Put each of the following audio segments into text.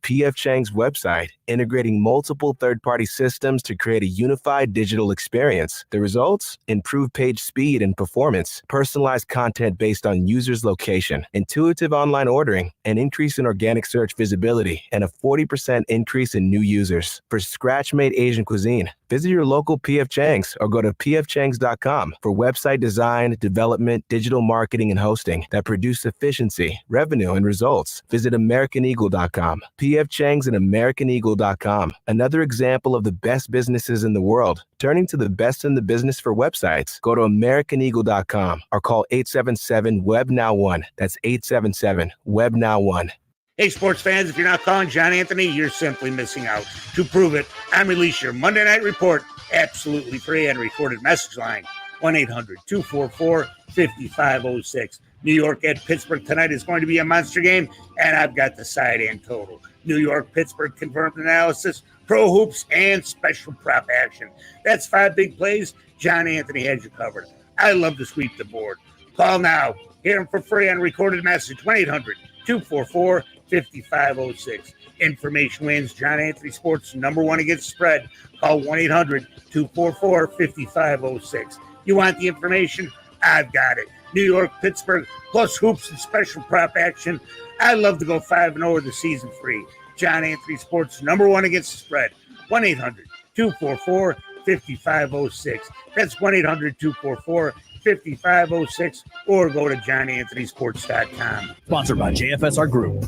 P.F. Chang's website, integrating multiple third-party systems to create a unified digital experience. The results? Improved page speed and performance, personalized content based on users' location, intuitive online ordering, an increase in organic search visibility, and a 40% increase in new users. For scratch-made Asian cuisine, visit your local P.F. Chang's or go to pfchangs.com for website design, development, digital marketing, and hosting that produce efficiency, revenue, and results. Visit AmericanEagle.com. P.F. Chang's and AmericanEagle.com. Another example of the best businesses in the world. Turning to the best in the business for websites. Go to AmericanEagle.com or call 877-WEB-NOW1. That's 877-WEB-NOW1. Hey, sports fans, if you're not calling John Anthony, you're simply missing out. To prove it, I'm release your Monday Night Report absolutely free and recorded message line, 1-800-244-5506. New York at Pittsburgh tonight is going to be a monster game, and I've got the side and total. New York, Pittsburgh confirmed analysis, pro hoops, and special prop action. That's 5 big plays. John Anthony has you covered. I love to sweep the board. Call now. Hear him for free on recorded message, 1-800-244-5506. Information wins. John Anthony Sports, #1 against the spread. Call 1-800-244-5506. You want the information? I've got it. New York, Pittsburgh, plus hoops and special prop action. I love to go 5-0 with the season free. John Anthony Sports, #1 against the spread. 1-800-244-5506. That's 1-800-244-5506, or go to johnanthonysports.com. Sponsored by JFSR Group.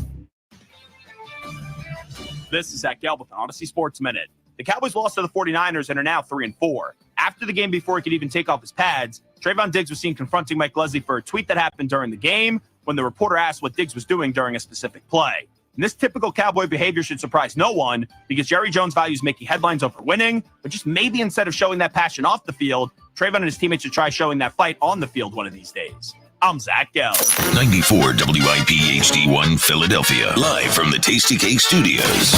This is Zach Gelb with an Odyssey Sports Minute. The Cowboys lost to the 49ers and are now 3-4. After the game, before he could even take off his pads, Trayvon Diggs was seen confronting Mike Leslie for a tweet that happened during the game when the reporter asked what Diggs was doing during a specific play. And this typical Cowboy behavior should surprise no one because Jerry Jones values making headlines over winning, but just maybe instead of showing that passion off the field, Trayvon and his teammates should try showing that fight on the field one of these days. I'm Zach Gelb. 94 WIP HD1 Philadelphia, live from the Tasty Cake Studios.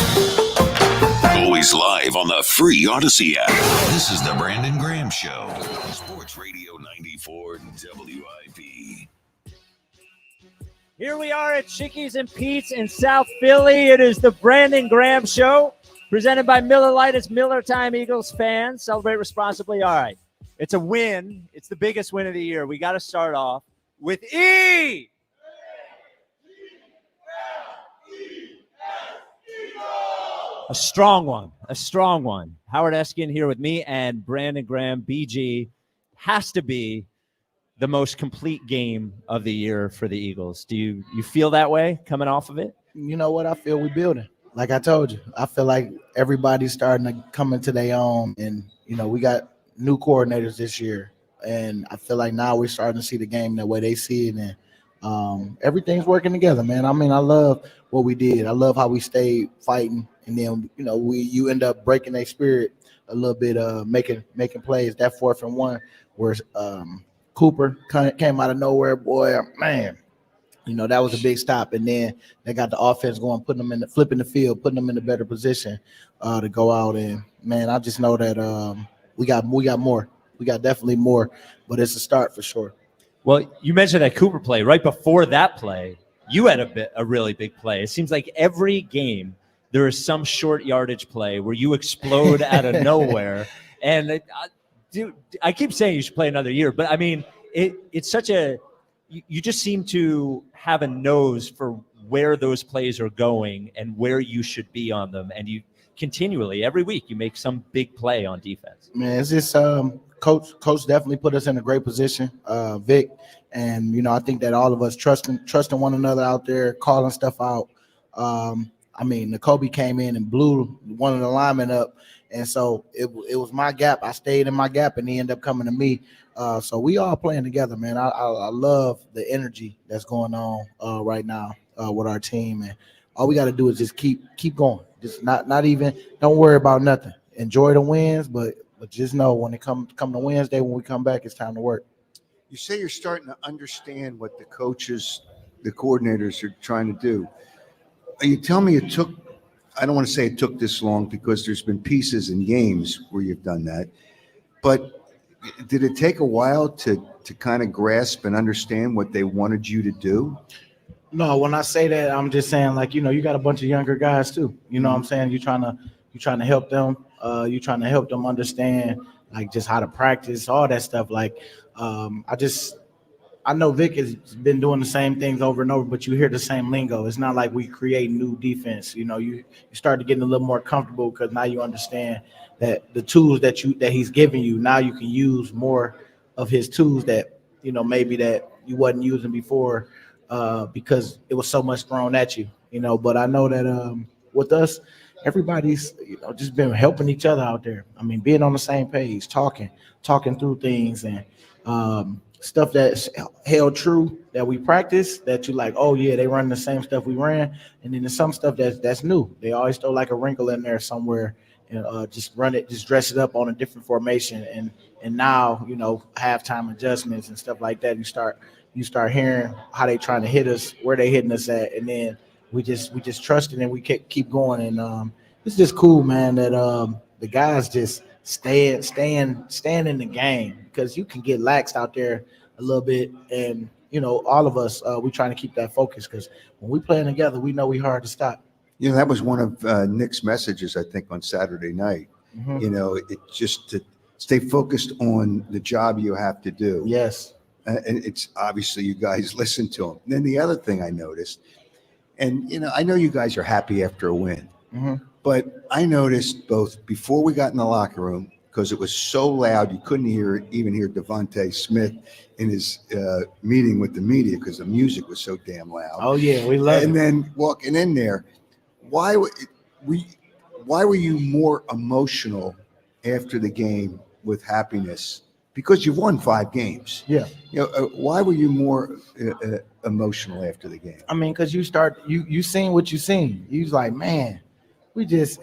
Always live on the free Odyssey app. This is the Brandon Graham Show. Sports Radio 94 WIP. Here we are at Chickie's and Pete's in South Philly. It is the Brandon Graham Show, presented by Miller Lite. It's Miller Time, Eagles fans. Celebrate responsibly. All right. It's a win. It's the biggest win of the year. We got to start off with E. A strong one. Howard Eskin here with me and Brandon Graham. BG has to be the most complete game of the year for the Eagles. Do you feel that way coming off of it? You know what? I feel we're building. Like I told you, I feel like everybody's starting to come into their own. And, you know, we got new coordinators this year. And I feel like now we're starting to see the game the way they see it. And everything's working together, man. I mean, I love what we did. I love how we stayed fighting. And then, you know, you end up breaking their spirit a little bit, making plays. That 4th and 1 where Cooper came out of nowhere, boy, man. You know, that was a big stop. And then they got the offense going, flipping the field, putting them in a better position to go out. And, man, I just know that we got more. We got definitely more, but it's a start for sure. Well, you mentioned that Cooper play. Right before that play, you had a really big play. It seems like every game there is some short yardage play where you explode out of nowhere. And dude, I keep saying you should play another year, but I mean, it's such you just seem to have a nose for where those plays are going and where you should be on them. And you continually, every week, you make some big play on defense. Man, it's just Coach definitely put us in a great position, Vic. And, you know, I think that all of us trusting one another out there, calling stuff out. I mean, N'Kobe came in and blew one of the linemen up. And so it was my gap. I stayed in my gap, and he ended up coming to me. So we all playing together, man. I love the energy that's going on right now with our team. And all we got to do is just keep going. Just not even – don't worry about nothing. Enjoy the wins, but just know when it come to Wednesday, when we come back, it's time to work. You say you're starting to understand what the coaches, the coordinators are trying to do. You tell me it took – I don't want to say it took this long because there's been pieces in games where you've done that. But did it take a while to kind of grasp and understand what they wanted you to do? No, when I say that, I'm just saying like, you got a bunch of younger guys too. You know what I'm saying? You're trying to help them. You're trying to help them understand like just how to practice, all that stuff. Like, I know Vic has been doing the same things over and over, but you hear the same lingo. It's not like we create new defense. You start to get a little more comfortable because now you understand that the tools that he's giving you, now you can use more of his tools that maybe that you wasn't using before because it was so much thrown at you. But I know that with us, everybody's just been helping each other out there. I mean, being on the same page, talking through things and stuff that's held true that we practice that you like, oh yeah, they run the same stuff we ran, and then there's some stuff that's new. They always throw like a wrinkle in there somewhere and just dress it up on a different formation, and now halftime adjustments and stuff like that. You start hearing how they trying to hit us, where they hitting us at, and then we just trust it and we keep going. And it's just cool, man, that the guys just staying in the game, because you can get laxed out there a little bit, and all of us we trying to keep that focus, because when we playing together, we know we hard to stop. That was one of Nick's messages, I think, on Saturday night. It just to stay focused on the job you have to do. Yes. And it's obviously you guys listen to him. And then the other thing I noticed, and I know you guys are happy after a win, but I noticed both before we got in the locker room, because it was so loud you couldn't even hear Devontae Smith in his meeting with the media because the music was so damn loud. Oh yeah, we love it. And then walking in there, why were you more emotional after the game with happiness? Because you've won 5 games. Yeah. Why were you more emotional after the game? I mean, because you seen what you seen. You was like, man,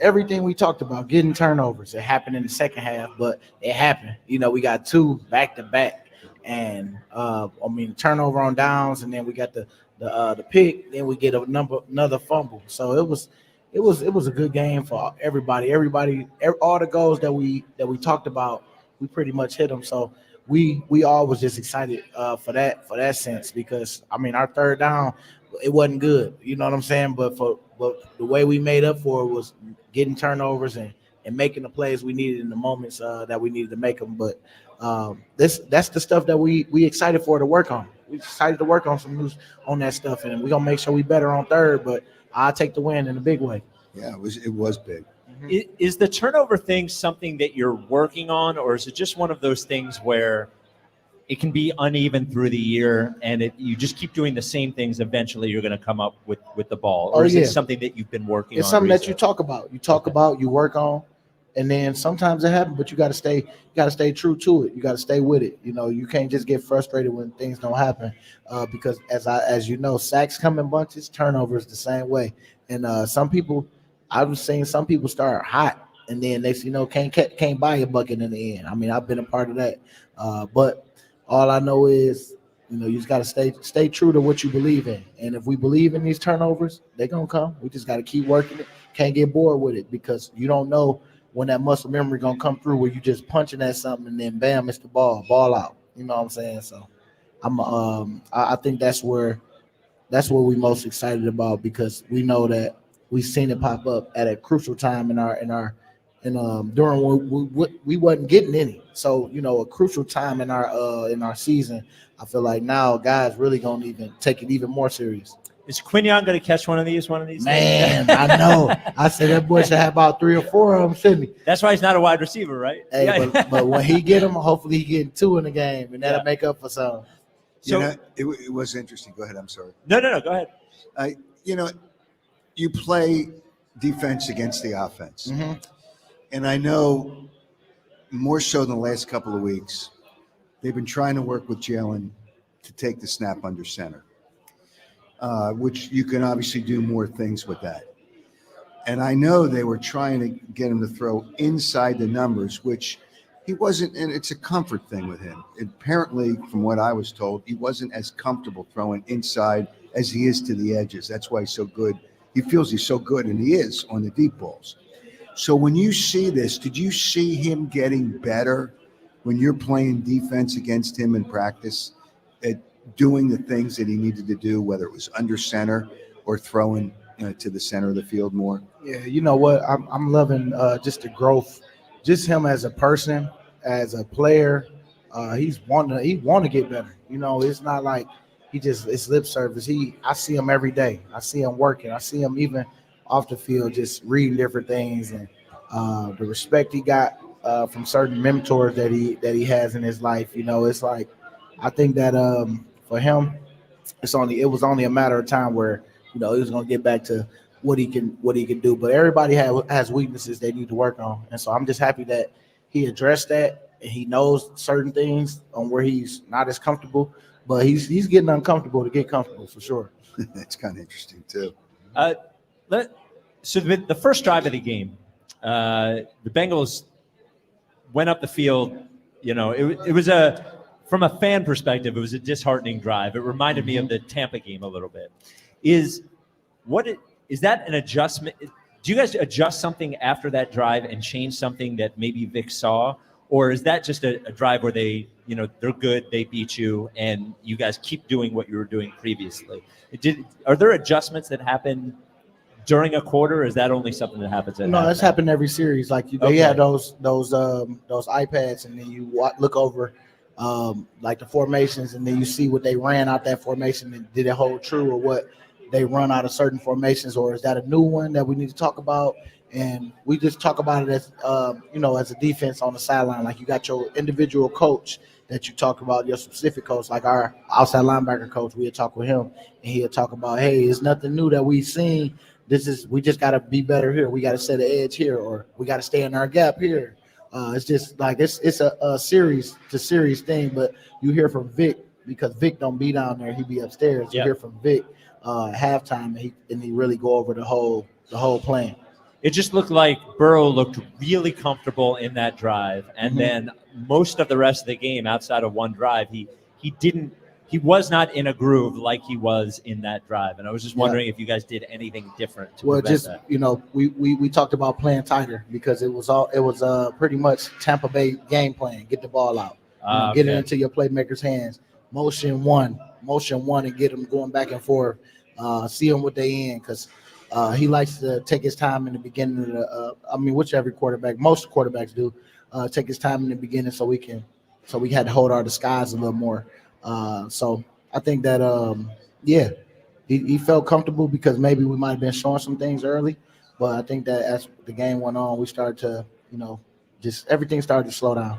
everything we talked about, getting turnovers. It happened in the second half, but it happened. We got 2 back to back, and turnover on downs, and then we got the pick. Then we get another fumble. So it was a good game for everybody. All the goals that we talked about, we pretty much hit them. So we all was just excited for that sense, because our third down, it wasn't good. You know what I'm saying? But the way we made up for it was getting turnovers and making the plays we needed in the moments that we needed to make them. But that's the stuff that we excited for to work on. We excited to work on some news on that stuff, and we're gonna make sure we better on third. But I'll take the win in a big way. Yeah, it was big. Is the turnover thing something that you're working on, or is it just one of those things where it can be uneven through the year and you just keep doing the same things? Eventually you're going to come up with the ball, or is it something that you've been working on? It's something that you talk about. You work on, and then sometimes it happens, but you got to stay true to it. You got to stay with it. You can't just get frustrated when things don't happen, because as you know, sacks come in bunches, turnovers the same way. And I've seen some people start hot, and then they can't buy a bucket in the end. I've been a part of that, but all I know is you just got to stay true to what you believe in. And if we believe in these turnovers, they're gonna come. We just got to keep working it. Can't get bored with it, because you don't know when that muscle memory gonna come through where you just punching at something and then bam, it's the ball out. You know what I'm saying? So I think that's where we most excited about, because we know that we've seen it pop up at a crucial time during when we wasn't getting any. So a crucial time in our season. I feel like now guys really gonna even take it even more serious. Is Quinion going to catch one of these Man, days? I know. I said that boy should have about 3 or 4 of them, shouldn't he? That's why he's not a wide receiver, right? Hey, but when he get them, hopefully he get 2 in the game, and that'll make up for some. So it was interesting. Go ahead. I'm sorry. No. Go ahead. You play defense against the offense, and I know more so than the last couple of weeks, they've been trying to work with Jalen to take the snap under center. Which you can obviously do more things with that. And I know they were trying to get him to throw inside the numbers, which he wasn't, and it's a comfort thing with him. Apparently, from what I was told, he wasn't as comfortable throwing inside as he is to the edges. That's why he's so good. He feels he's so good, and he is on the deep balls. So when you see this, did you see him getting better when you're playing defense against him in practice? doing the things that he needed to do, whether it was under center or throwing to the center of the field more? Yeah, you know what? I'm loving just the growth, just him as a person, as a player. He want to get better. It's not like it's lip service. I see him every day. I see him working. I see him even off the field, just reading different things, and the respect he got from certain mentors that he has in his life. It's like I think that for him, it was only a matter of time where he was going to get back to what he can do. But everybody has weaknesses they need to work on, and so I'm just happy that he addressed that and he knows certain things on where he's not as comfortable, but he's getting uncomfortable to get comfortable for sure. That's kind of interesting too. So the first drive of the game, the Bengals went up the field. It was from a fan perspective, it was a disheartening drive. It reminded me of the Tampa game a little bit. Is that an adjustment? Do you guys adjust something after that drive and change something that maybe Vic saw? Or is that just a drive where they're good, they beat you, and you guys keep doing what you were doing previously? Are there adjustments that happen during a quarter, or is that only something that happens at No, halftime? that's happened every series. Like they had those iPads, and then you look over like the formations, and then you see what they ran out that formation, and did it hold true, or what they run out of certain formations, or is that a new one that we need to talk about? And we just talk about it as as a defense on the sideline. Like you got your individual coach that you talk about, your specific coach, like our outside linebacker coach. We'll talk with him, and he'll talk about, hey, it's nothing new that we've seen. We just got to be better here. We got to set an edge here, or we got to stay in our gap here. It's just like it's a series to series thing. But you hear from Vic, because Vic don't be down there; he be upstairs. You hear from Vic at halftime, and he really go over the whole plan. It just looked like Burrow looked really comfortable in that drive, and then most of the rest of the game, outside of one drive, he was not in a groove like he was in that drive. And I was just wondering if you guys did anything different to prevent that. We talked about playing tighter, because it was pretty much Tampa Bay game plan. Get the ball out, get it into your playmakers' hands. Motion one, and get them going back and forth. See them what they in, because he likes to take his time in the beginning of whichever quarterback, most quarterbacks do, take his time in the beginning so we had to hold our disguise a little more. So I think that he felt comfortable, because maybe we might have been showing some things early, but I think that as the game went on, we started to just everything started to slow down.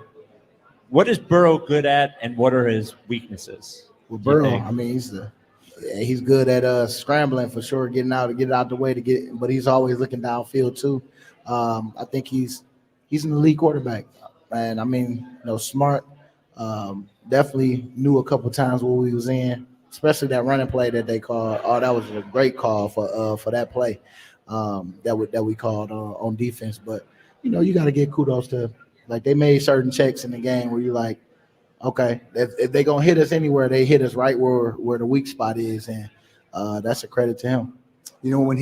What is Burrow good at, and what are his weaknesses? Well, Burrow, he's good at scrambling for sure, get it out the way but he's always looking downfield too. I think he's an elite quarterback, and smart. Definitely knew a couple times what we was in, especially that running play that they called. Oh, that was a great call for that play that we called on defense. But you got to give kudos to, like, they made certain checks in the game where you're like, okay, if they're gonna hit us anywhere, they hit us right where the weak spot is, and that's a credit to him. When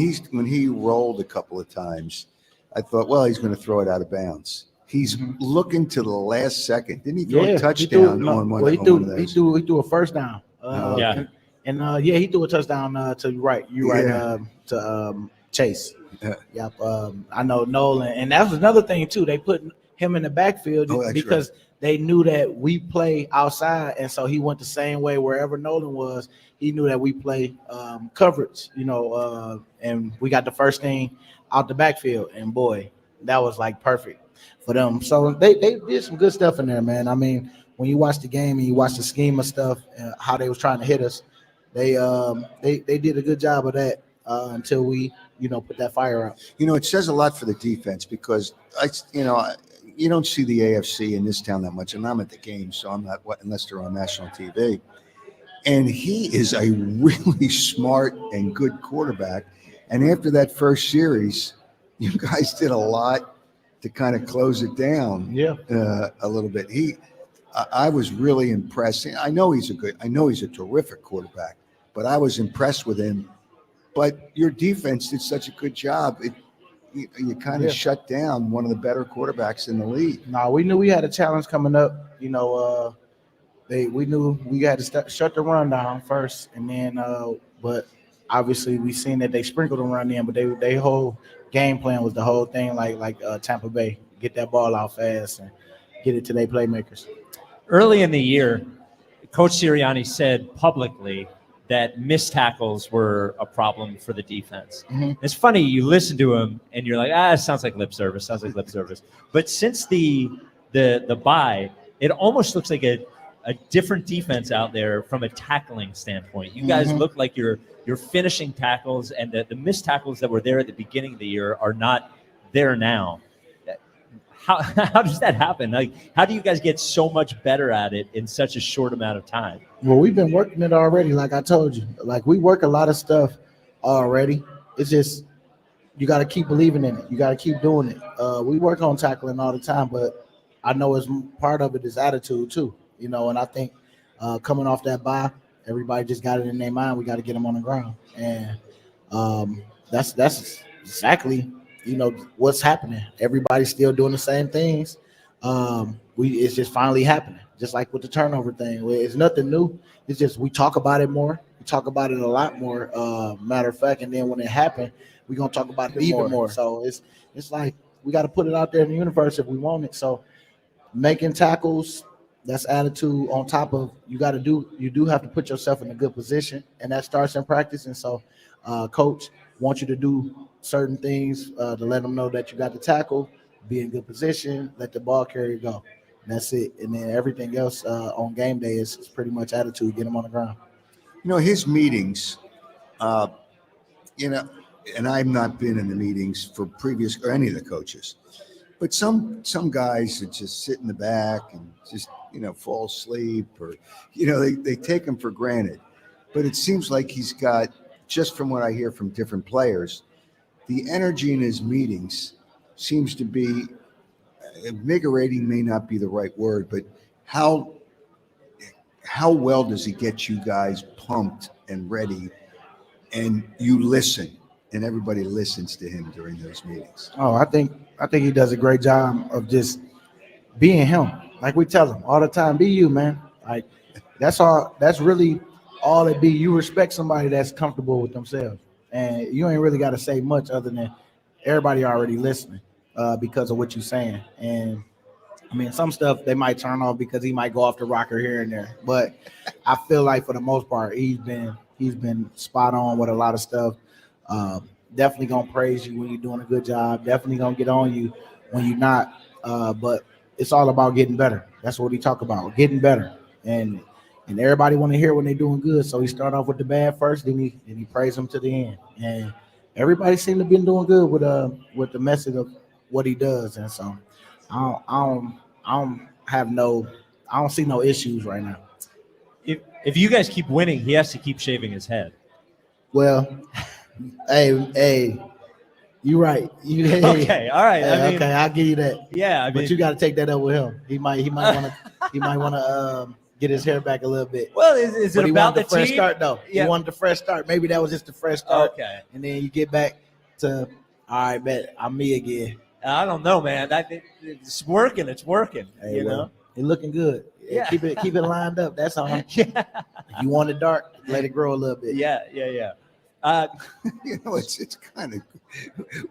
he rolled a couple of times, I thought, well, he's going to throw it out of bounds. He's looking to the last second. Didn't he throw a touchdown on one of those? He threw a first down. He threw a touchdown to to Chase. Yeah. Yep. I know Nolan, and that was another thing too. They put him in the backfield because they knew that we play outside, and so he went the same way wherever Nolan was. He knew that we play coverage, and we got the first thing out the backfield, and boy, that was like perfect for them. So they did some good stuff in there, man. When you watch the game and you watch the scheme of stuff and how they was trying to hit us, they did a good job of that until we put that fire out. It says a lot for the defense, because you don't see the AFC in this town that much, and I'm at the game, so I'm not, unless they're on national TV. And he is a really smart and good quarterback. And after that first series, you guys did a lot to kind of close it down a little bit. I was really impressed. I know he's a terrific quarterback, but I was impressed with him. But your defense did such a good job. You kind of shut down one of the better quarterbacks in the league. No, we knew we had a challenge coming up. we knew we had to shut the run down first, and then but obviously we seen that they sprinkled the run in, but they whole game plan was the whole thing like Tampa Bay, get that ball out fast and get it to their playmakers. Early in the year, Coach Sirianni said publicly that missed tackles were a problem for the defense. Mhm. It's funny, you listen to him and you're like, it sounds like lip service. But since the bye, it almost looks like a different defense out there from a tackling standpoint. You guys look like you're finishing tackles, and the missed tackles that were there at the beginning of the year are not there now. How does that happen? Like, how do you guys get so much better at it in such a short amount of time? Well, we've been working it already, like I told you. Like, we work a lot of stuff already. It's just you got to keep believing in it. You got to keep doing it. We work on tackling all the time, but I know it's part of it is attitude too. You know, and I think coming off that bye, everybody just got it in their mind. We got to get them on the ground, and that's exactly, you know, what's happening. Everybody's still doing the same things. It's just finally happening. Just like with the turnover thing, it's nothing new. It's just we talk about it more. We talk about it a lot more. Matter of fact, and then when it happened, we're gonna talk about it even more. So it's like we got to put it out there in the universe if we want it. So making tackles, that's attitude on top of you do have to put yourself in a good position, and that starts in practice. And so coach wants you to do certain things to let them know that you got the tackle, be in good position, let the ball carrier go. And that's it. And then everything else on game day is pretty much attitude, get them on the ground. You know, his meetings, you know, and I've not been in the meetings for previous or any of the coaches, but some guys that just sit in the back and just, you know, fall asleep, or, you know, they take him for granted. But it seems like he's got, just from what I hear from different players, the energy in his meetings seems to be invigorating, may not be the right word, but how well does he get you guys pumped and ready, and you listen, and everybody listens to him during those meetings? Oh, I think he does a great job of just being him. Like we tell him all the time, be you, man. Like that's all. That's really all it be. You respect somebody that's comfortable with themselves, and you ain't really got to say much other than everybody already listening because of what you're saying. And I mean, some stuff they might turn off because he might go off the rocker here and there. But I feel like for the most part, he's been spot on with a lot of stuff. Definitely gonna praise you when you're doing a good job. Definitely gonna get on you when you're not. But it's all about getting better. That's what he talk about, getting better. And everybody want to hear when they're doing good. So he start off with the bad first, then he praise them to the end. And everybody seemed to be doing good with the message of what he does. And so I don't see no issues right now. If you guys keep winning, he has to keep shaving his head. Well, hey, you right. Okay, all right. Hey, okay, I'll give you that. Yeah, but you got to take that up with him. He might want to get his hair back a little bit. Well, is it about the fresh team? start though? Yeah. He wanted the fresh start. Maybe that was just the fresh start. Okay, and then you get back to, all right, bet I'm me again. I don't know, man. It's working. It's working. Hey, you know, it's looking good. Yeah. Keep it lined up. That's all. Yeah. If you want it dark, let it grow a little bit. Yeah. You know, it's kind of,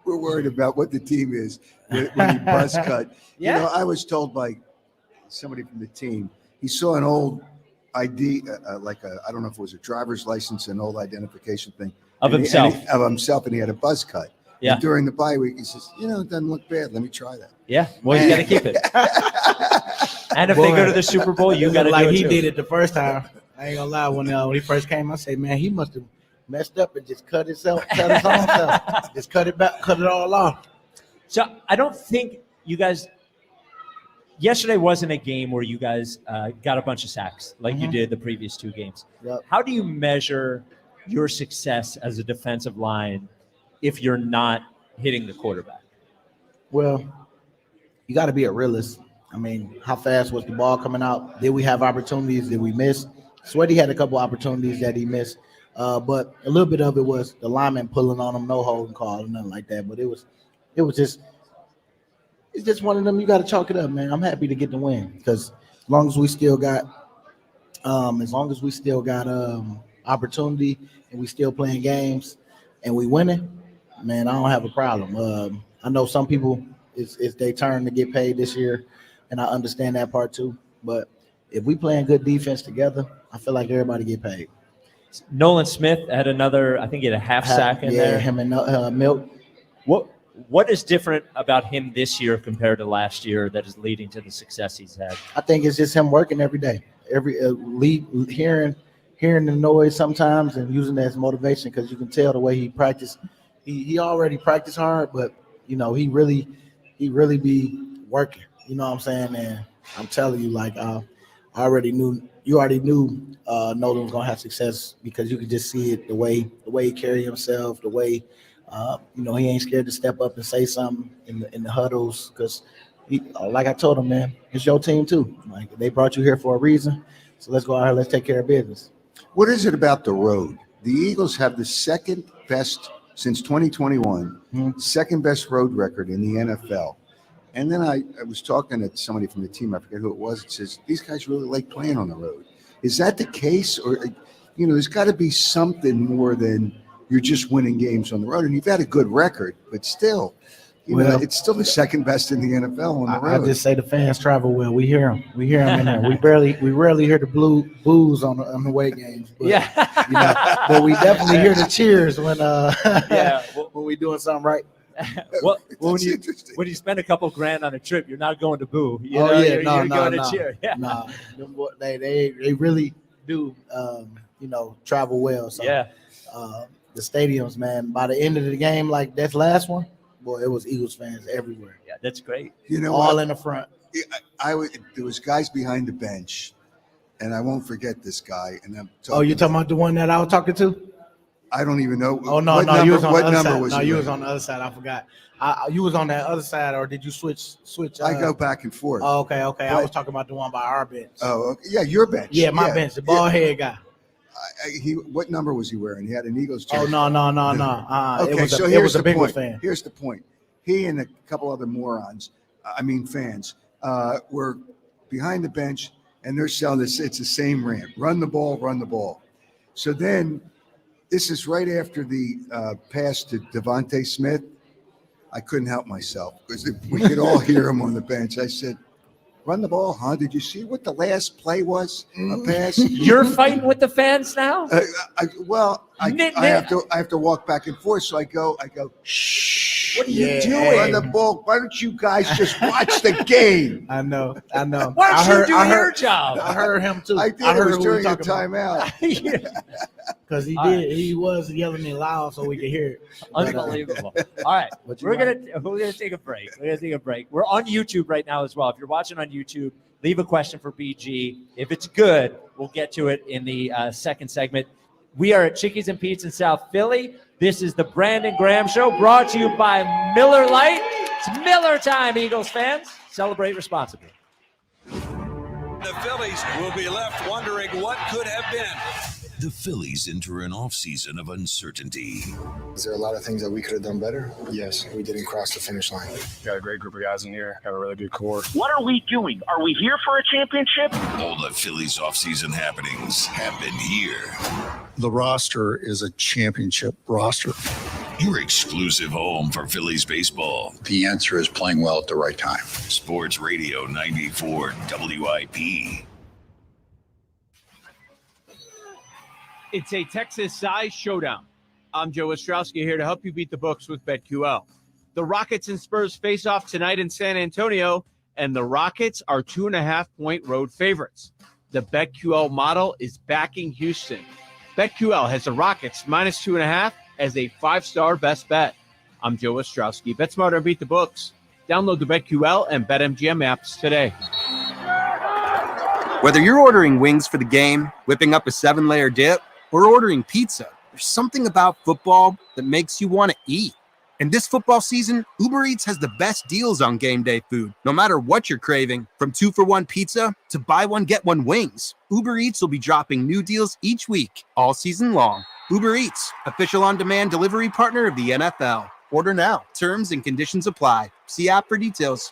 we're worried about what the team is when you buzz cut. Yeah. You know, I was told by somebody from the team, he saw an old ID, I don't know if it was a driver's license, an old identification thing Of himself. And he had a buzz cut. Yeah. And during the bye week, he says, you know, it doesn't look bad. Let me try that. Yeah. Well, you got to keep it. And if they go to the Super Bowl, you got to like do it he too. did it the first time. I ain't gonna lie. When he first came, I said, man, he must have messed up and just cut his own self. Just cut it back, cut it all off. So I don't think you guys. Yesterday wasn't a game where you guys got a bunch of sacks like you did the previous two games. Yep. How do you measure your success as a defensive line if you're not hitting the quarterback? Well, you got to be a realist. I mean, how fast was the ball coming out? Did we have opportunities? Did we miss? Sweaty had a couple opportunities that he missed, but a little bit of it was the lineman pulling on him, no holding call or nothing like that. But it was just, it's just one of them. You got to chalk it up, man. I'm happy to get the win because as long as we still got As long as we still got opportunity and we still playing games and we winning, man, I don't have a problem. I know some people it's their turn to get paid this year, and I understand that part too. But if we playing good defense together, I feel like everybody get paid. Nolan Smith had another, I think he had a half sack in there. Him and Milk. What is different about him this year compared to last year that is leading to the success he's had? I think it's just him working every day, hearing the noise sometimes and using that as motivation, because you can tell the way he practiced. He already practiced hard, but he really be working. You know what I'm saying? And I'm telling you, like you already knew Nolan was gonna have success, because you could just see it, the way he carry himself, the way he ain't scared to step up and say something in the huddles, because like I told him, man, it's your team too. Like, they brought you here for a reason, so let's go out here, let's take care of business. What is it about the road? The Eagles have the second best since 2021, second best road record in the NFL. And then I was talking to somebody from the team, I forget who it was, it says, these guys really like playing on the road. Is that the case? Or, there's got to be something more than you're just winning games on the road. And you've had a good record, but still, it's still the second best in the NFL on the road. I just say the fans travel well. We hear them. In there. We rarely hear the boos on the away games. But, but we definitely hear the cheers when when we doing something right. Well, when you spend a couple grand on a trip, you're not going to boo. You're going to cheer. Yeah. Nah, they really do travel well. So the stadiums, man, by the end of the game, like that last one, boy, it was Eagles fans everywhere. Yeah, that's great. All in the front. There was guys behind the bench, and I won't forget this guy. And you're talking about the one that I was talking to? I don't even know. Oh no, you was on the other side. No, you was on the other side. I forgot. You was on that other side, or did you switch? I go back and forth. Oh, okay. I was talking about the one by our bench. Oh, okay. Yeah, your bench. Yeah, my bench, the bald head guy. What number was he wearing? He had an Eagles jersey. Oh no. Okay, it was a Bengals fan. Here's the point. He and a couple other morons, fans, were behind the bench, and they're selling this. It's the same rant. Run the ball. So then, this is right after the pass to Devontae Smith. I couldn't help myself, because we could all hear him on the bench. I said, run the ball, huh? Did you see what the last play was? A pass? You're fighting with the fans now? I have to walk back and forth. So I go, shh. What are you doing? Run the ball. Why don't you guys just watch the game? I know. Why don't you do your job? I heard him too. I heard it was during a timeout. Because he was yelling it loud so we could hear it. Unbelievable. All right, we're gonna take a break. We're on YouTube right now as well. If you're watching on YouTube, leave a question for BG. If it's good, we'll get to it in the second segment. We are at Chickie's and Pete's in South Philly. This is the Brandon Graham Show, brought to you by Miller Lite. It's Miller time, Eagles fans. Celebrate responsibly. The Phillies will be left wondering what could have been. The Phillies enter an offseason of uncertainty. Is there a lot of things that we could have done better? Yes, we didn't cross the finish line. Got a great group of guys in here. Got a really good core. What are we doing? Are we here for a championship? All the Phillies offseason happenings happen here. The roster is a championship roster. Your exclusive home for Phillies baseball. The answer is playing well at the right time. Sports Radio 94 WIP. It's a Texas-sized showdown. I'm Joe Ostrowski here to help you beat the books with BetQL. The Rockets and Spurs face off tonight in San Antonio, and the Rockets are 2.5-point road favorites. The BetQL model is backing Houston. BetQL has the Rockets -2.5 as a 5-star best bet. I'm Joe Ostrowski. Bet smarter and beat the books. Download the BetQL and BetMGM apps today. Whether you're ordering wings for the game, whipping up a 7-layer dip, or ordering pizza, there's something about football that makes you want to eat. And this football season, Uber Eats has the best deals on game day food. No matter what you're craving, from 2-for-1 pizza to buy one, get one wings, Uber Eats will be dropping new deals each week, all season long. Uber Eats, official on-demand delivery partner of the NFL. Order now. Terms and conditions apply. See app for details.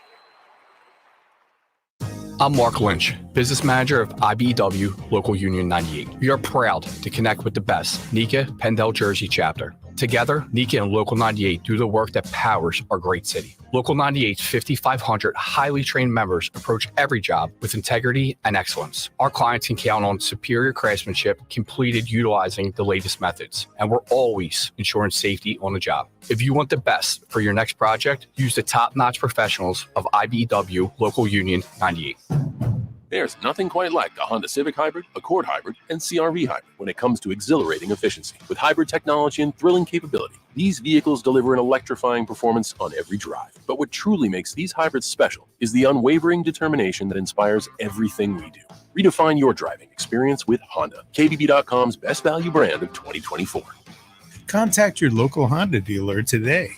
I'm Mark Lynch, Business Manager of IBEW Local Union 98. We are proud to connect with the best Nika Pendel Jersey chapter. Together, Nika and Local 98 do the work that powers our great city. Local 98's 5,500 highly trained members approach every job with integrity and excellence. Our clients can count on superior craftsmanship completed utilizing the latest methods, and we're always ensuring safety on the job. If you want the best for your next project, use the top-notch professionals of IBEW Local Union 98. There's nothing quite like the Honda Civic Hybrid, Accord Hybrid, and CR-V Hybrid when it comes to exhilarating efficiency. With hybrid technology and thrilling capability, these vehicles deliver an electrifying performance on every drive. But what truly makes these hybrids special is the unwavering determination that inspires everything we do. Redefine your driving experience with Honda, KBB.com's best value brand of 2024. Contact your local Honda dealer today.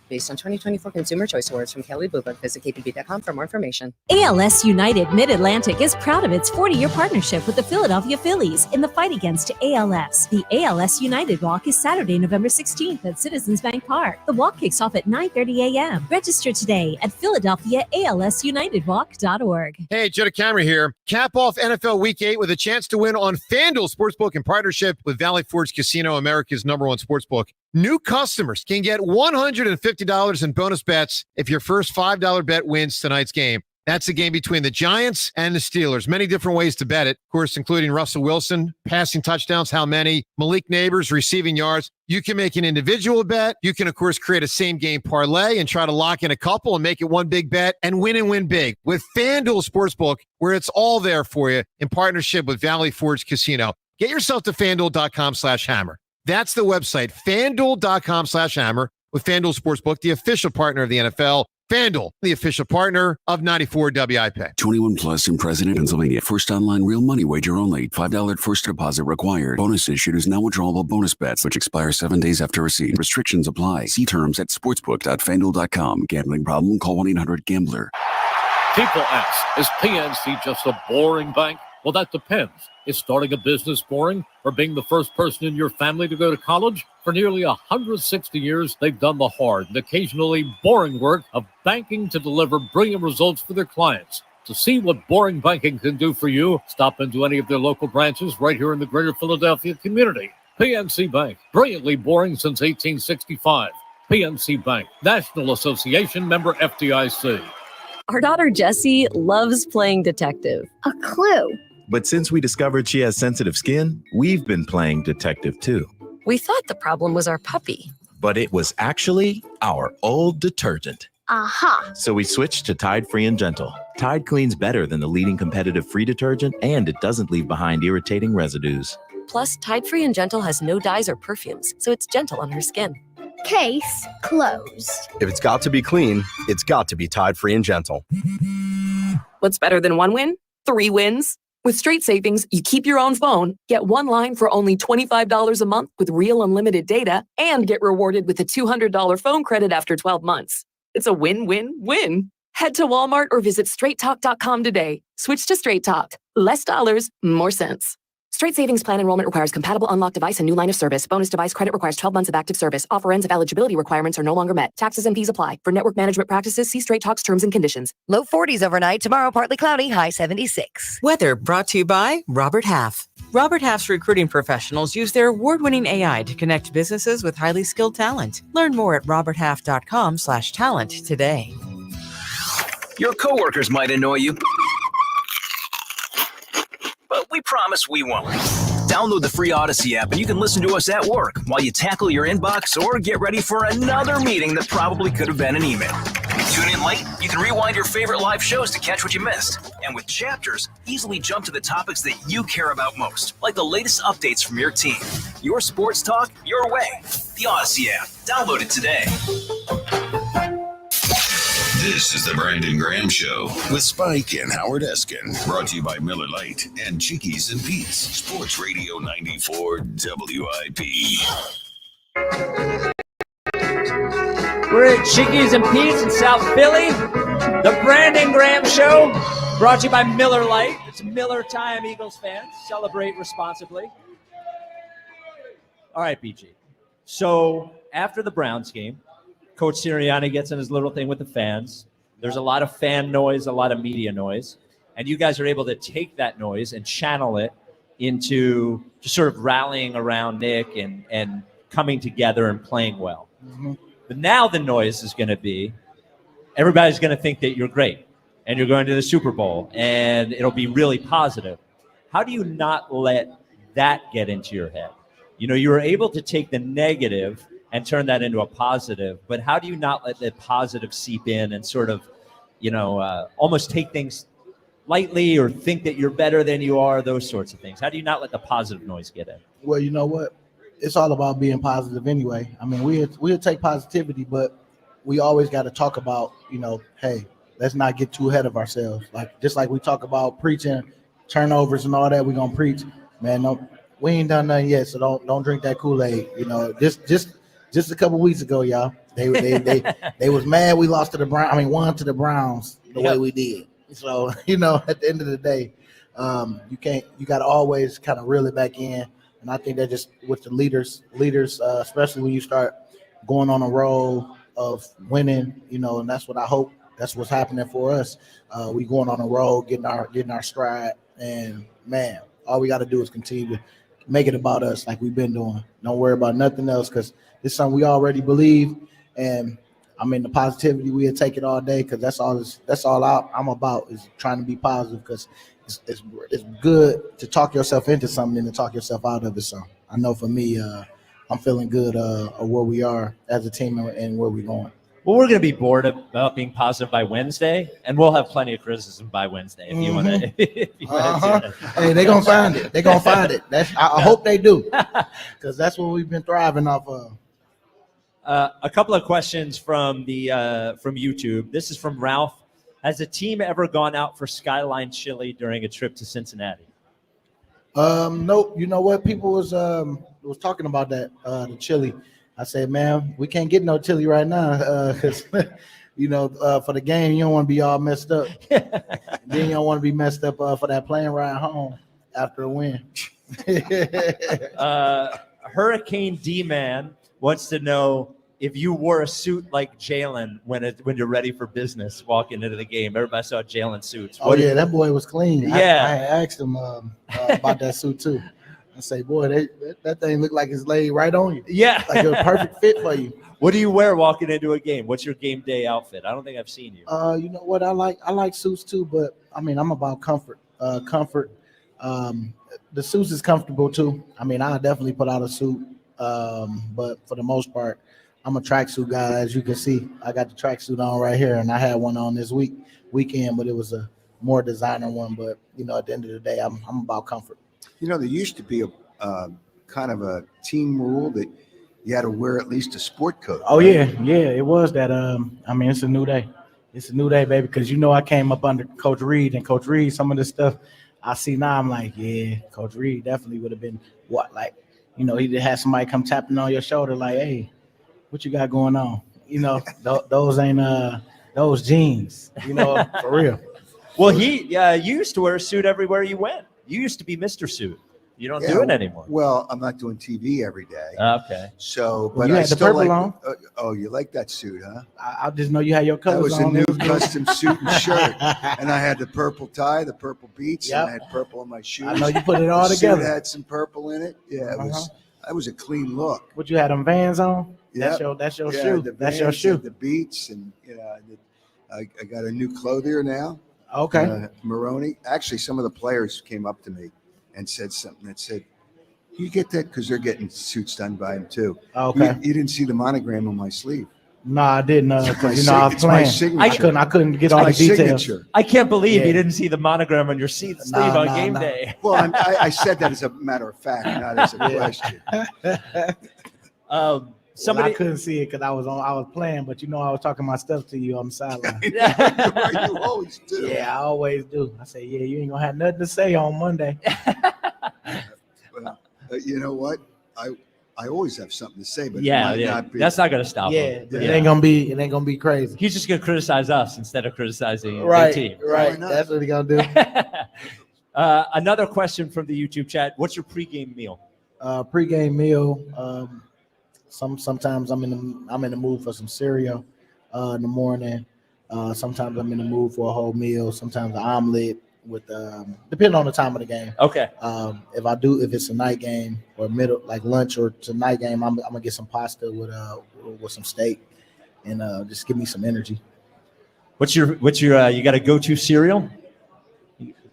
Based on 2024 Consumer Choice Awards from Kelly Blue Book, visit kbb.com for more information. ALS United Mid-Atlantic is proud of its 40-year partnership with the Philadelphia Phillies in the fight against ALS. The ALS United Walk is Saturday, November 16th at Citizens Bank Park. The walk kicks off at 9:30 a.m. Register today at PhiladelphiaALSUnitedWalk.org. Hey, Joe DeCamera here. Cap off NFL Week 8 with a chance to win on FanDuel Sportsbook in partnership with Valley Forge Casino, America's #1 sportsbook. New customers can get $150 in bonus bets if your first $5 bet wins tonight's game. That's the game between the Giants and the Steelers. Many different ways to bet it, of course, including Russell Wilson, passing touchdowns, how many, Malik Neighbors, receiving yards. You can make an individual bet. You can, of course, create a same-game parlay and try to lock in a couple and make it one big bet and win big with FanDuel Sportsbook, where it's all there for you in partnership with Valley Forge Casino. Get yourself to FanDuel.com/hammer. That's the website, FanDuel.com/hammer, with FanDuel Sportsbook, the official partner of the NFL. FanDuel, the official partner of 94 WIP. 21 plus in President, Pennsylvania. First online real money wager only. $5 first deposit required. Bonus issued is now withdrawable bonus bets, which expire 7 days after receipt. Restrictions apply. See terms at sportsbook.fanduel.com. Gambling problem? Call 1-800-GAMBLER. People ask, is PNC just a boring bank? Well, that depends. Is starting a business boring, or being the first person in your family to go to college? For nearly 160 years, they've done the hard and occasionally boring work of banking to deliver brilliant results for their clients. To see what boring banking can do for you, stop into any of their local branches right here in the greater Philadelphia community. PNC Bank, brilliantly boring since 1865. PNC Bank, National Association member FDIC. Our daughter Jessie loves playing detective. A clue. But since we discovered she has sensitive skin, we've been playing detective too. We thought the problem was our puppy. But it was actually our old detergent. Aha. So we switched to Tide Free and Gentle. Tide cleans better than the leading competitive free detergent, and it doesn't leave behind irritating residues. Plus, Tide Free and Gentle has no dyes or perfumes, so it's gentle on her skin. Case closed. If it's got to be clean, it's got to be Tide Free and Gentle. What's better than one win? 3 wins. With Straight Savings, you keep your own phone, get one line for only $25 a month with real unlimited data, and get rewarded with a $200 phone credit after 12 months. It's a win-win-win. Head to Walmart or visit straighttalk.com today. Switch to Straight Talk. Less dollars, more sense. Straight Savings Plan enrollment requires compatible unlocked device and new line of service. Bonus device credit requires 12 months of active service. Offer ends if eligibility requirements are no longer met. Taxes and fees apply. For network management practices, see Straight Talk's terms and conditions. Low 40s overnight. Tomorrow, partly cloudy. High 76. Weather brought to you by Robert Half. Robert Half's recruiting professionals use their award-winning AI to connect businesses with highly skilled talent. Learn more at roberthalf.com/talent today. Your coworkers might annoy you, but we promise we won't. Download the free Odyssey app and you can listen to us at work while you tackle your inbox or get ready for another meeting that probably could have been an email. Tune in late? You can rewind your favorite live shows to catch what you missed. And with Chapters, easily jump to the topics that you care about most, like the latest updates from your team. Your sports talk, your way. The Odyssey app. Download it today. This is the Brandon Graham Show with Spike and Howard Eskin. Brought to you by Miller Lite and Chickies and Pete's. Sports Radio 94 WIP. We're at Chickies and Pete's in South Philly. The Brandon Graham Show, brought to you by Miller Lite. It's Miller time, Eagles fans. Celebrate responsibly. All right, BG. So after the Browns game, Coach Sirianni gets in his little thing with the fans. There's a lot of fan noise, a lot of media noise. And you guys are able to take that noise and channel it into just sort of rallying around Nick and coming together and playing well. Mm-hmm. But now the noise is going to be, everybody's going to think that you're great and you're going to the Super Bowl and it'll be really positive. How do you not let that get into your head? You know, you were able to take the negative and turn that into a positive, but how do you not let the positive seep in and sort of, you know, almost take things lightly or think that you're better than you are, those sorts of things? How do you not let the positive noise get in? Well, you know what? It's all about being positive anyway. I mean, we'll take positivity, but we always got to talk about, you know, hey, let's not get too ahead of ourselves. Like, just like we talk about preaching, turnovers and all that, we're going to preach. Man, no, we ain't done nothing yet, so don't drink that Kool-Aid. You know, just a couple weeks ago, y'all, they was mad we lost to the Browns. I mean, won to the Browns the way we did. So, you know, at the end of the day, you got to always kind of reel it back in. And I think that just with the leaders, especially when you start going on a roll of winning, you know, and that's what I hope. That's what's happening for us. We going on a roll, getting our stride, and man, all we got to do is continue to make it about us like we've been doing. Don't worry about nothing else because it's something we already believe. And I mean, the positivity, we'll take it all day because that's all I'm about is trying to be positive because it's good to talk yourself into something than to talk yourself out of it. So I know for me, I'm feeling good of where we are as a team and where we're going. Well, we're going to be bored about being positive by Wednesday, and we'll have plenty of criticism by Wednesday if you want to. Hey, they're going to find it. They're going to find it. I hope they do because that's what we've been thriving off of. A couple of questions from YouTube. This is from Ralph. Has a team ever gone out for Skyline Chili during a trip to Cincinnati? Nope. You know what? People was talking about that, the chili. I said, man, we can't get no chili right now because, you know, for the game, you don't want to be all messed up. Then you don't want to be messed up for that plane ride home after a win. Hurricane D-Man wants to know if you wore a suit like Jalen when you're ready for business walking into the game. Everybody saw Jalen suits. That boy was clean. Yeah. I asked him about that suit too. I say, boy, that thing looked like it's laid right on you. Yeah. Like a perfect fit for you. What do you wear walking into a game? What's your game day outfit? I don't think I've seen you. You know what? I like suits too, but I mean, I'm about comfort. The suits is comfortable too. I mean, I'll definitely put out a suit. But for the most part, I'm a tracksuit guy. As you can see, I got the tracksuit on right here, and I had one on this weekend, but it was a more designer one. But you know, at the end of the day, I'm about comfort. You know, there used to be a kind of a team rule that you had to wear at least a sport coat. Oh yeah, it was that. I mean, it's a new day. It's a new day, baby. Because you know, I came up under Coach Reid, and Coach Reid, some of the stuff I see now, I'm like, yeah, Coach Reid definitely would have been you know, he had somebody come tapping on your shoulder, like, hey, what you got going on? You know, those ain't those jeans. You know, for real. Well, you used to wear a suit everywhere you went. You used to be Mr. Suit. You don't do it anymore. Well, I'm not doing TV every day. Okay. So, Well, but you I had the still purple like. on. You like that suit, huh? I just know you had your colors on. That was a new custom suit and shirt, and I had the purple tie, the purple beats, and I had purple on my shoes. I know you put it all the together. Suit had some purple in it. Yeah, that was a clean look. What you had them Vans on? Yeah, that's your shoe. That's your shoe. The beats, and you know, I got a new clothier now. Okay. Maroney. Actually, some of the players came up to me and said something that said, "You get that because they're getting suits done by him too." Okay. You didn't see the monogram on my sleeve. No, I didn't. Because you know I was It's my playing. signature. I couldn't get all the details. Signature. I can't believe you didn't see the monogram on your sleeve on game day. Well, I said that as a matter of fact, not as a question. I couldn't see it because I was playing, but you know I was talking my stuff to you on the sideline. You always do. Yeah, I always do. I say, yeah, you ain't gonna have nothing to say on Monday. Well, you know what? I always have something to say, but that's not gonna stop him. It ain't gonna be crazy. He's just gonna criticize us instead of criticizing the team. Right, that's what he gonna do. Another question from the YouTube chat: what's your pregame meal? Pregame meal. Sometimes I'm in the mood for some cereal in the morning. Sometimes I'm in the mood for a whole meal. Sometimes an omelet depending on the time of the game. Okay. If it's a night game or middle, like lunch or it's a night game, I'm gonna get some pasta with some steak and just give me some energy. What's your you got a go-to cereal?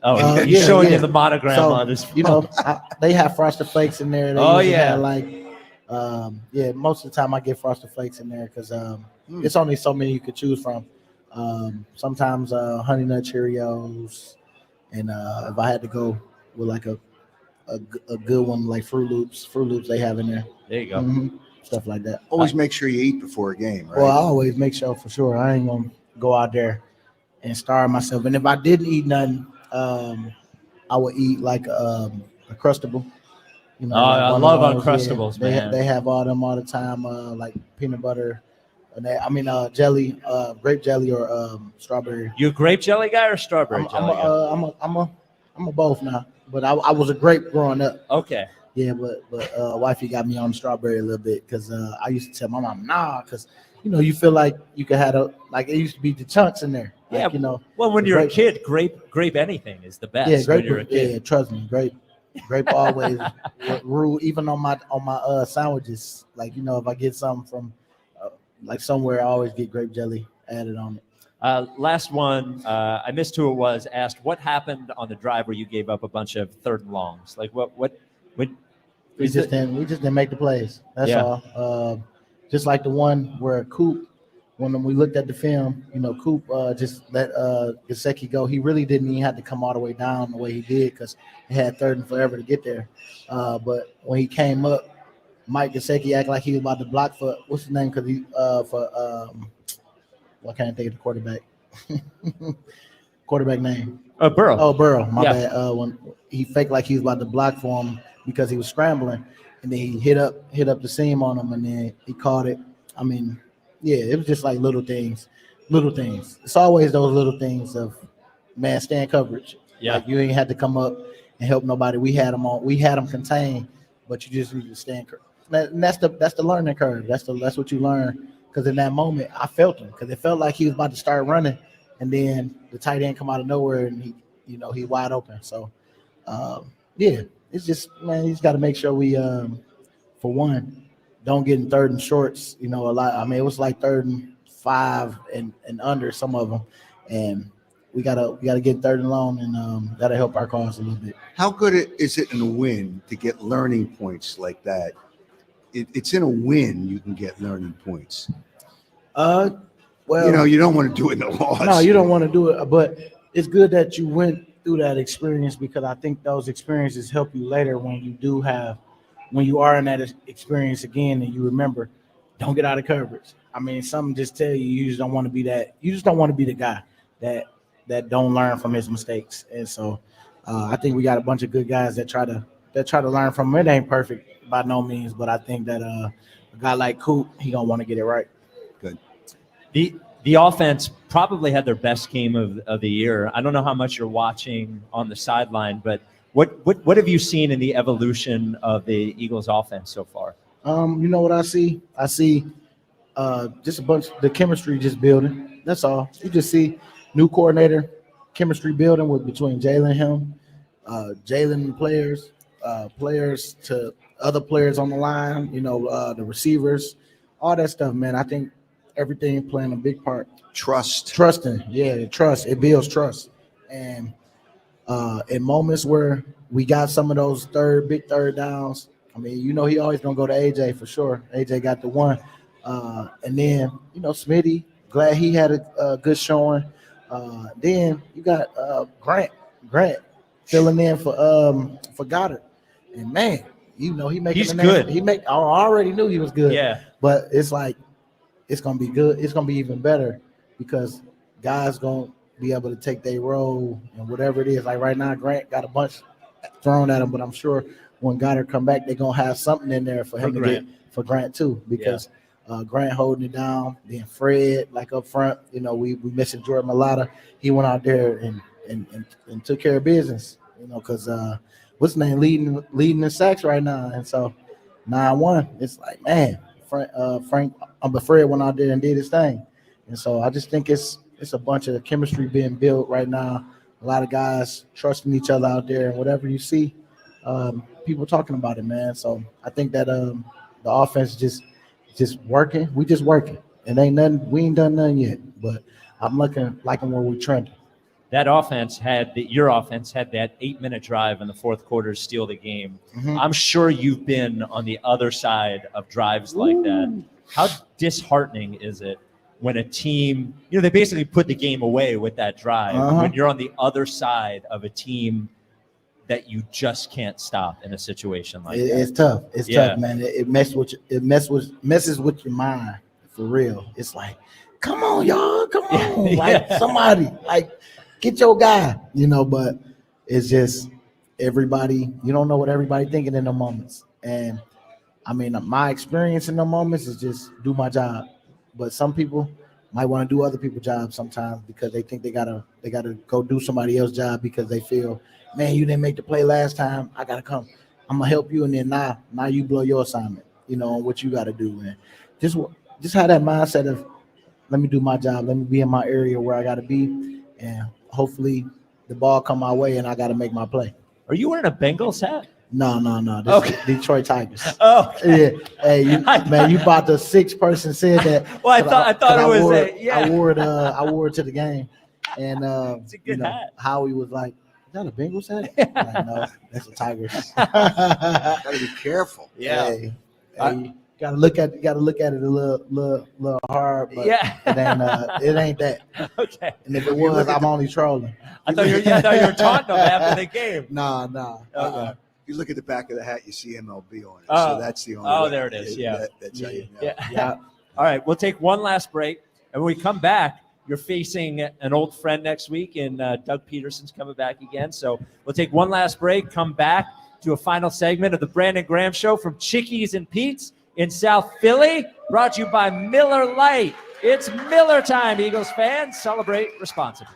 Oh, he's showing you the monogram on his phone. You know, they have Frosted Flakes in there. They usually have most of the time I get Frosted Flakes in there because it's only so many you could choose from. Sometimes Honey Nut Cheerios, and if I had to go with like a good one like Fruit Loops they have in there. There you go. Mm-hmm. Stuff like that. Always make sure you eat before a game, right? Well, I always make sure for sure. I ain't gonna go out there and starve myself. And if I didn't eat nothing, I would eat like a Crustable. You know, I love Uncrustables, man. They have all them all the time, like peanut butter. Jelly, grape jelly or strawberry. You a grape jelly guy or strawberry jelly guy? I'm a both now, but I was a grape growing up. Okay. Yeah, but wifey got me on the strawberry a little bit because I used to tell my mom because you feel like you could have it used to be the chunks in there. Yeah, like, Well, when you're a kid, grape anything is the best. Yeah, grape. When you're a kid. Yeah, trust me, grape always rule even on my sandwiches. Like if I get something from like somewhere, I always get grape jelly added on it. Last one, I missed who it was. Asked what happened on the drive where you gave up a bunch of third and longs. Like what we just didn't make the plays. That's all. Just like the one where Coop, when we looked at the film, Coop just let Gesicki go. He really didn't even have to come all the way down the way he did because he had third and forever to get there. But when he came up, Mike Gesicki acted like he was about to block for what's his name? Because he I can't think of the quarterback. Quarterback name. Burrow. Oh, Burrow. My bad. When he faked like he was about to block for him because he was scrambling, and then he hit up the seam on him, and then he caught it. I mean, yeah, it was just like little things. It's always those little things of man stand coverage. Yeah, like you ain't had to come up and help nobody. We had them contained, but you just need to stand. And that's the learning curve. That's what you learn. Because in that moment, I felt him because it felt like he was about to start running, and then the tight end come out of nowhere and he wide open. So, it's just man, you just got to make sure we for one don't get in third and shorts. A lot. I mean, it was like 3rd and 5 and under some of them, and we gotta get third and long, and that'll help our cause a little bit. How good is it in a win to get learning points like that? It's in a win you can get learning points. Well, you don't want to do it in the loss. No, you don't want to do it, but it's good that you went through that experience because I think those experiences help you later when you are in that experience again and you remember, don't get out of coverage. I mean, some just tell you just don't want to be that. You just don't want to be the guy that don't learn from his mistakes. And so I think we got a bunch of good guys that try to learn from him. It ain't perfect by no means, but I think that a guy like Coop, he gonna want to get it right. Good. The offense probably had their best game of the year. I don't know how much you're watching on the sideline, but what have you seen in the evolution of the Eagles offense so far? You know what I see? I see just a bunch the chemistry just building. That's all. You just see new coordinator, chemistry building between Jalen and him, Jalen players to other players on the line, the receivers, all that stuff, man. I think everything playing a big part. Trusting. Yeah, trust. It builds trust. And in moments where we got some of those big third downs, I mean, he always going to go to AJ for sure. AJ got the one. And then, Smitty, glad he had a good showing. Then you got Grant filling in for Goddard. And, man, he making he's good. I already knew he was good. Yeah. But it's like it's gonna be good. It's gonna be even better because guys gonna be able to take their role and whatever it is. Like right now, Grant got a bunch thrown at him, but I'm sure when Goddard come back, they're gonna have something in there for him to get for Grant too, because Grant holding it down. Then Fred, like up front, we missing Jordan Mailata. He went out there and took care of business. Because what's his name leading the sacks right now, and so 9-1. It's like, man, Fred went out there and did his thing, and so I just think it's a bunch of chemistry being built right now. a lot of guys trusting each other out there, and whatever you see, people talking about it, man. So I think that the offense just working. We just working. It ain't nothing. We ain't done nothing yet, but I'm liking where we're trending. That your offense had that 8-minute drive in the fourth quarter to steal the game. Mm-hmm. I'm sure you've been on the other side of drives like that. How disheartening is it when a team, they basically put the game away with that drive, when you're on the other side of a team that you just can't stop in a situation like that? It's tough. It's tough, man. It messes with your mind for real. It's like, come on, y'all, come on, somebody, get your guy, But it's just everybody. You don't know what everybody thinking in the moments, and I mean, my experience in the moments is just do my job. But some people might want to do other people's jobs sometimes because they think they gotta go do somebody else's job because they feel, man, you didn't make the play last time. I gotta come. I'm gonna help you, and then now you blow your assignment. On what you gotta do, and just have that mindset of, let me do my job. Let me be in my area where I gotta be, and hopefully the ball come my way, and I gotta make my play. Are you wearing a Bengals hat? No. This is Detroit Tigers. Oh, yeah. Hey, you about the sixth person said that. Well, I thought it was I wore it to the game, and it's a good hat. Howie was like, "Is that a Bengals hat?" I'm like, no, that's a Tigers. Gotta be careful. Yeah. Hey, you gotta look at it a little hard, but it ain't that. Okay. And if it was, I'm only trolling. I thought you were taunting them after the game. No. Okay. You look at the back of the hat, you see MLB on it. So that's the only way. Oh, there it is. Yeah. That's how you know. Yeah. All right. We'll take one last break. And when we come back, you're facing an old friend next week, and Doug Pederson's coming back again. So we'll take one last break, come back to a final segment of the Brandon Graham Show from Chickies and Pete's in South Philly, brought to you by Miller Lite. It's Miller time, Eagles fans. Celebrate responsibly.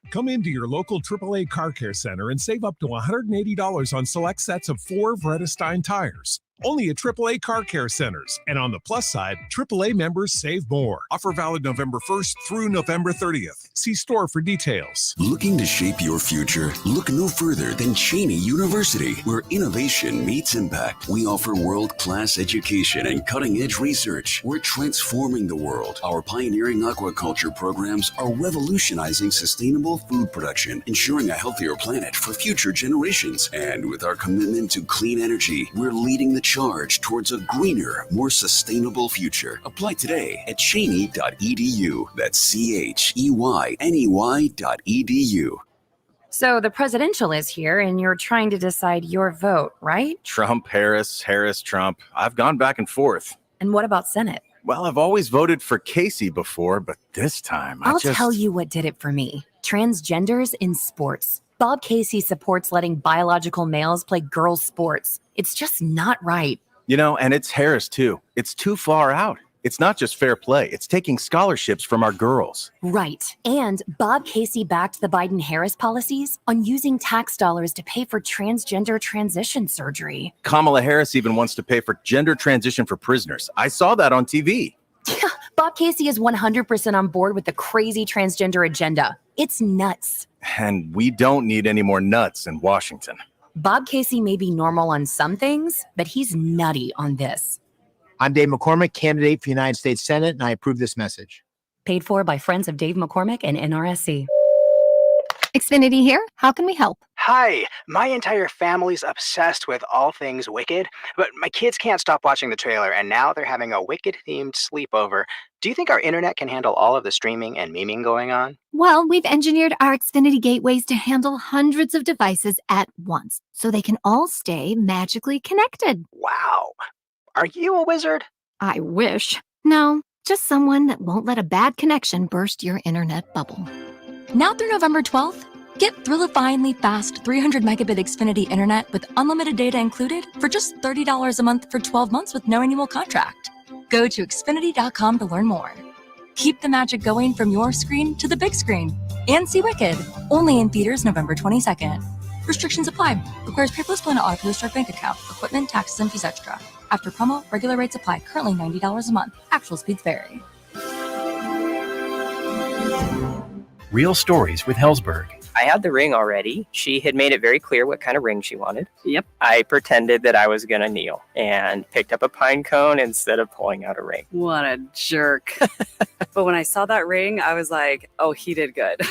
Come into your local AAA Car Care Center and save up to $180 on select sets of 4 Vredestein tires. Only at AAA Car Care Centers. And on the plus side, AAA members save more. Offer valid November 1st through November 30th. See store for details. Looking to shape your future? Look no further than Cheney University, where innovation meets impact. We offer world-class education and cutting-edge research. We're transforming the world. Our pioneering aquaculture programs are revolutionizing sustainable food production, ensuring a healthier planet for future generations. And with our commitment to clean energy, we're leading the charge towards a greener, more sustainable future. Apply today at cheney.edu. That's CHEYNEY.edu. So the presidential is here, and you're trying to decide your vote, right? Trump, Harris, Trump. I've gone back and forth. And what about Senate? Well, I've always voted for Casey before, but this time I'll tell you what did it for me. Transgenders in sports. Bob Casey supports letting biological males play girls' sports. It's just not right. And it's Harris, too. It's too far out. It's not just fair play. It's taking scholarships from our girls. Right. And Bob Casey backed the Biden-Harris policies on using tax dollars to pay for transgender transition surgery. Kamala Harris even wants to pay for gender transition for prisoners. I saw that on TV. Yeah, Bob Casey is 100% on board with the crazy transgender agenda. It's nuts. And we don't need any more nuts in Washington. Bob Casey may be normal on some things, but he's nutty on this. I'm Dave McCormick, candidate for United States Senate, and I approve this message. Paid for by friends of Dave McCormick and NRSC. Xfinity here. How can we help? Hi, my entire family's obsessed with all things Wicked, but my kids can't stop watching the trailer, and now they're having a Wicked-themed sleepover. Do you think our internet can handle all of the streaming and memeing going on? Well, we've engineered our Xfinity gateways to handle hundreds of devices at once, so they can all stay magically connected. Wow. Are you a wizard? I wish. No, just someone that won't let a bad connection burst your internet bubble. Now through November 12th, get thrillifyingly fast 300 megabit Xfinity internet with unlimited data included for just $30 a month for 12 months with no annual contract. Go to Xfinity.com to learn more. Keep the magic going from your screen to the big screen. And see Wicked, only in theaters November 22nd. Restrictions apply. Requires paperless plan to auto start bank account. Equipment, taxes, and fees extra. After promo, regular rates apply. Currently $90 a month. Actual speeds vary. Real Stories with Hellsberg. I had the ring already. She had made it very clear what kind of ring she wanted. Yep. I pretended that I was going to kneel and picked up a pine cone instead of pulling out a ring. What a jerk. But when I saw that ring, I was like, oh, he did good.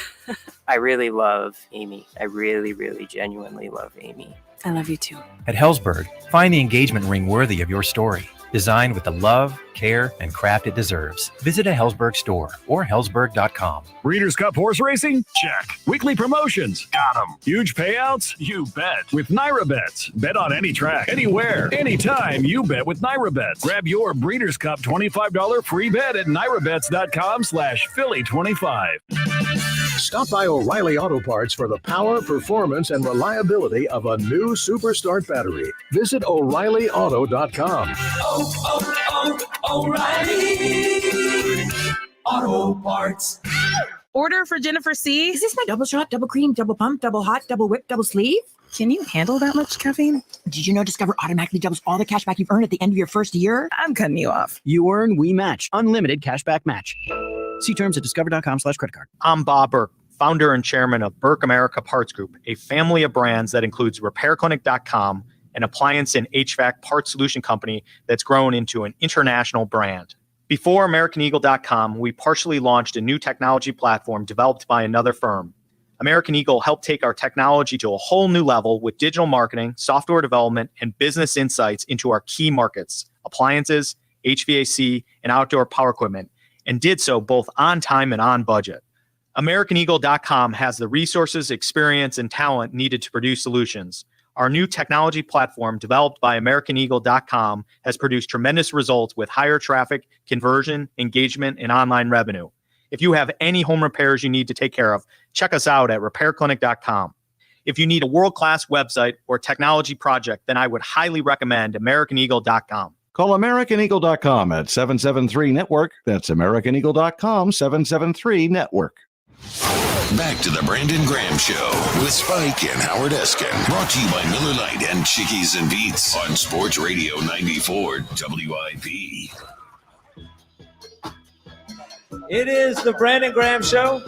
I really love Amy. I really, really genuinely love Amy. I love you too. At Hellsberg, find the engagement ring worthy of your story. Designed with the love, care, and craft it deserves. Visit a Hellsberg store or hellsberg.com. Breeders' Cup horse racing? Check. Weekly promotions? Got them. Huge payouts? You bet. With Naira Bets. Bet on any track, anywhere, anytime. You bet with Naira Bets. Grab your Breeders' Cup $25 free bet at nairabets.com/Philly25. Stop by O'Reilly Auto Parts for the power, performance, and reliability of a new Superstart battery. Visit O'ReillyAuto.com. O'Reilly Auto Parts. Order for Jennifer C. Is this my double shot, double cream, double pump, double hot, double whip, double sleeve? Can you handle that much caffeine? Did you know Discover automatically doubles all the cash back you've earned at the end of your first year? I'm cutting you off. You earn, we match. Unlimited cash back match. See terms at discover.com/credit card. I'm Bob Burke, founder and chairman of Burke America Parts Group, a family of brands that includes RepairClinic.com, an appliance and HVAC parts solution company that's grown into an international brand. Before AmericanEagle.com, we partially launched a new technology platform developed by another firm. American Eagle helped take our technology to a whole new level with digital marketing, software development, and business insights into our key markets, appliances, HVAC, and outdoor power equipment, and did so both on time and on budget. AmericanEagle.com has the resources, experience, and talent needed to produce solutions. Our new technology platform, developed by AmericanEagle.com, has produced tremendous results with higher traffic, conversion, engagement, and online revenue. If you have any home repairs you need to take care of, check us out at RepairClinic.com. If you need a world-class website or technology project, then I would highly recommend AmericanEagle.com. Call AmericanEagle.com at 773-NETWORK. That's AmericanEagle.com, 773-NETWORK. Back to the Brandon Graham Show with Spike and Howard Eskin. Brought to you by Miller Lite and Chickies and Beats on Sports Radio 94 WIP. It is the Brandon Graham Show,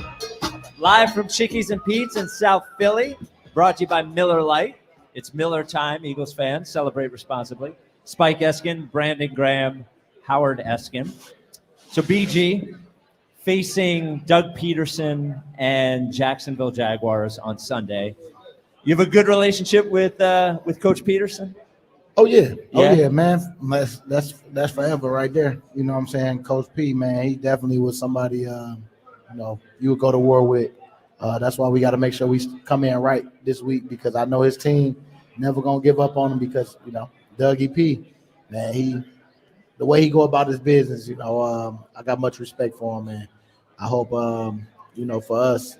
live from Chickies and Pete's in South Philly, brought to you by Miller Lite. It's Miller time, Eagles fans. Celebrate responsibly. Spike Eskin, Brandon Graham, Howard Eskin. So BG facing Doug Pederson and Jacksonville Jaguars on Sunday. You have a good relationship with Coach Peterson? Oh yeah, man. That's forever right there. You know what I'm saying? Coach P, man, he definitely was somebody you would go to war with. That's why we got to make sure we come in right this week, because I know his team never gonna give up on him, because Dougie P, man, the way he go about his business, I got much respect for him, man. I hope for us,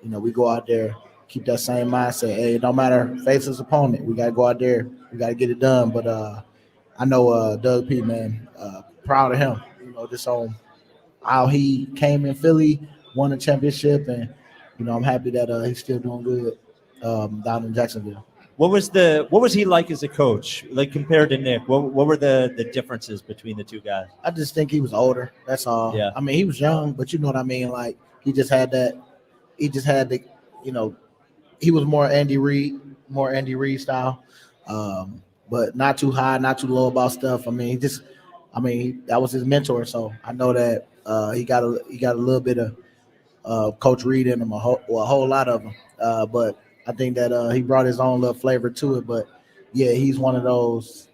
we go out there, keep that same mindset. Hey, it don't matter, face his opponent. We got to go out there. We got to get it done. But I know Doug P, man, proud of him, just on how he came in Philly, won a championship, and, I'm happy that he's still doing good down in Jacksonville. What was he like as a coach, like compared to Nick? What were the differences between the two guys? I just think he was older. That's all. Yeah. I mean, he was young, but you know what I mean? Like, he just had the, he was more Andy Reid style, but not too high, not too low about stuff. I mean, that was his mentor. So I know that he got a little bit of Coach Reid in him, a whole lot of them. But I think that he brought his own little flavor to it. But yeah, he's one of those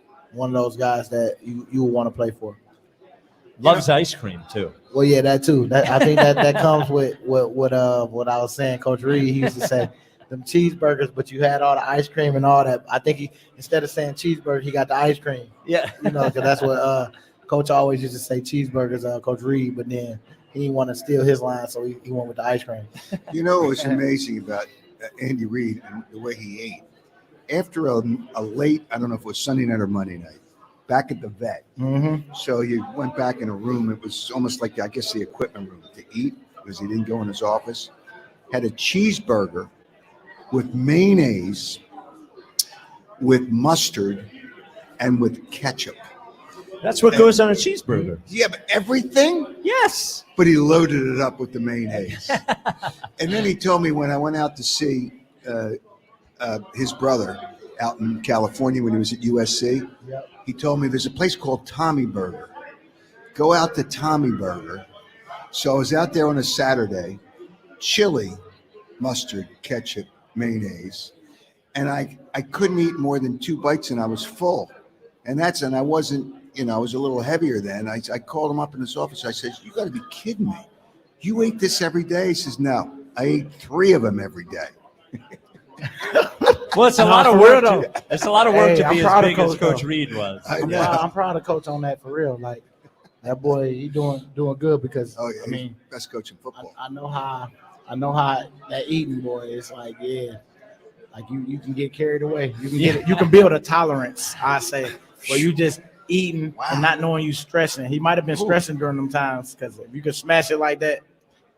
guys that you would want to play for. Loves ice cream too. Well, yeah, that too. I think that comes with what I was saying. Coach Reid, he used to say them cheeseburgers, but you had all the ice cream and all that. I think he, instead of saying cheeseburger, he got the ice cream. Yeah, because that's what Coach always used to say, cheeseburgers. Coach Reid, but then he didn't want to steal his line, so he went with the ice cream. What's amazing about Andy Reid and the way he ate? After a late, I don't know if it was Sunday night or Monday night, back at the vet. Mm-hmm. So you went back in a room. It was almost like, I guess, the equipment room to eat, because he didn't go in his office. Had a cheeseburger with mayonnaise, with mustard, and with ketchup. That's what goes on a cheeseburger. Yeah, but everything? Yes. But he loaded it up with the mayonnaise. And then he told me when I went out to see his brother out in California when he was at USC, he told me there's a place called Tommy Burger. Go out to Tommy Burger. So I was out there on a Saturday, chili, mustard, ketchup, mayonnaise, and I couldn't eat more than 2 bites and I was full. And I wasn't, I was a little heavier then. I called him up in his office. I said, you got to be kidding me. You ate this every day? He says, no, I ate 3 of them every day. Well, it's a lot of work. It's a lot of work to be I'm as big as Coach though. Reid was. I'm proud of Coach on that for real. Like that boy, he doing good because I mean, best coach in football. I know how that eating boy is like. Yeah, like you can get carried away. You can build a tolerance. I say where you just eating and not knowing you stressing. He might have been stressing during them times because if you can smash it like that,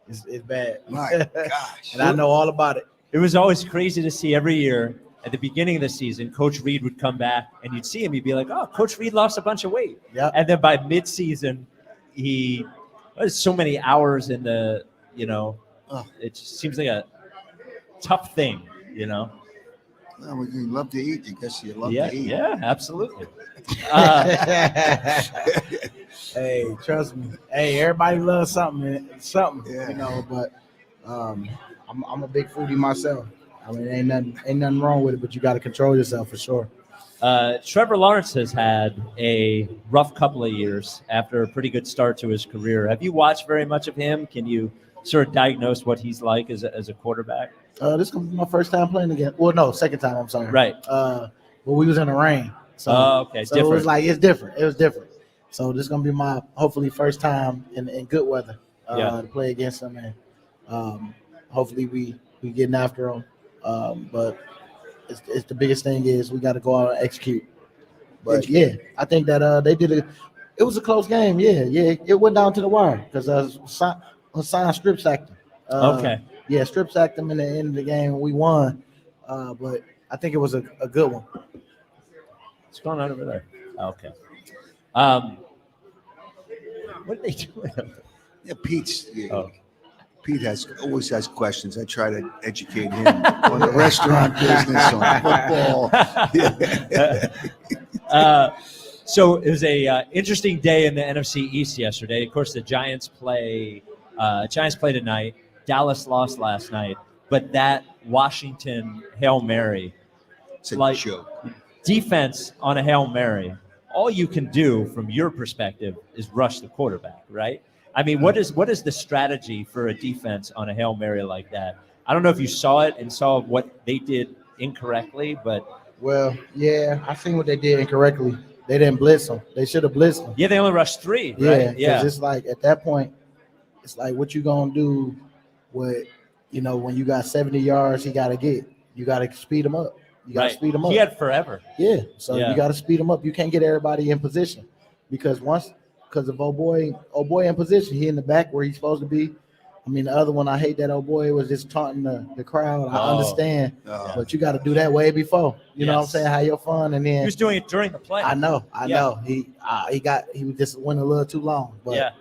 it's bad. My gosh, and I know all about it. It was always crazy to see every year at the beginning of the season, Coach Reid would come back and you'd see him. You'd be like, oh, Coach Reid lost a bunch of weight. Yeah. And then by mid-season, he was so many hours in the, it just seems like a tough thing, Well, you love to eat. I guess you love yeah, to eat. Yeah, absolutely. Hey, trust me. Hey, everybody loves something, but I'm a big foodie myself. I mean, ain't nothing wrong with it, but you got to control yourself for sure. Trevor Lawrence has had a rough couple of years after a pretty good start to his career. Have you watched very much of him? Can you sort of diagnose what he's like as a quarterback? This is my first time playing again. Well, no, second time. I'm sorry. Right. Well, we was in the rain. So, okay, so different. it was like it's different. It was different. So this is gonna be my hopefully first time in good weather to play against him, and hopefully we getting after him. But it's the biggest thing is we got to go out and execute. But yeah, I think that they did it was a close game. Yeah, it went down to the wire because Hassan strip sacked him. Okay. Yeah, strip sacked him in the end of the game. We won, but I think it was a good one. What's going on over there? Okay. What are they doing? Yeah, Pete always has questions. I try to educate him on the restaurant business, on football. So it was a interesting day in the NFC East yesterday. Of course, the Giants play tonight. Dallas lost last night, but that Washington Hail Mary, it's a joke. Defense on a Hail Mary. All you can do from your perspective is rush the quarterback, right? I mean, what is the strategy for a defense on a Hail Mary like that? I don't know if you saw it and saw what they did incorrectly, but well, yeah, I seen what they did incorrectly. They didn't blitz them. They should have blitzed them. Yeah, they only rushed 3. Yeah, right? because it's like at that point, it's like what you gonna do with when you got 70 yards, you got to speed them up. You got to speed them up. He had forever. Yeah, so you got to speed them up. You can't get everybody in position because of old boy in position, he in the back where he's supposed to be. I mean, the other one, I hate that old boy was just taunting the crowd. I understand, but you got to do that way before. You know what I'm saying? Have your fun, and then he was doing it during the play. I know. He just went a little too long, but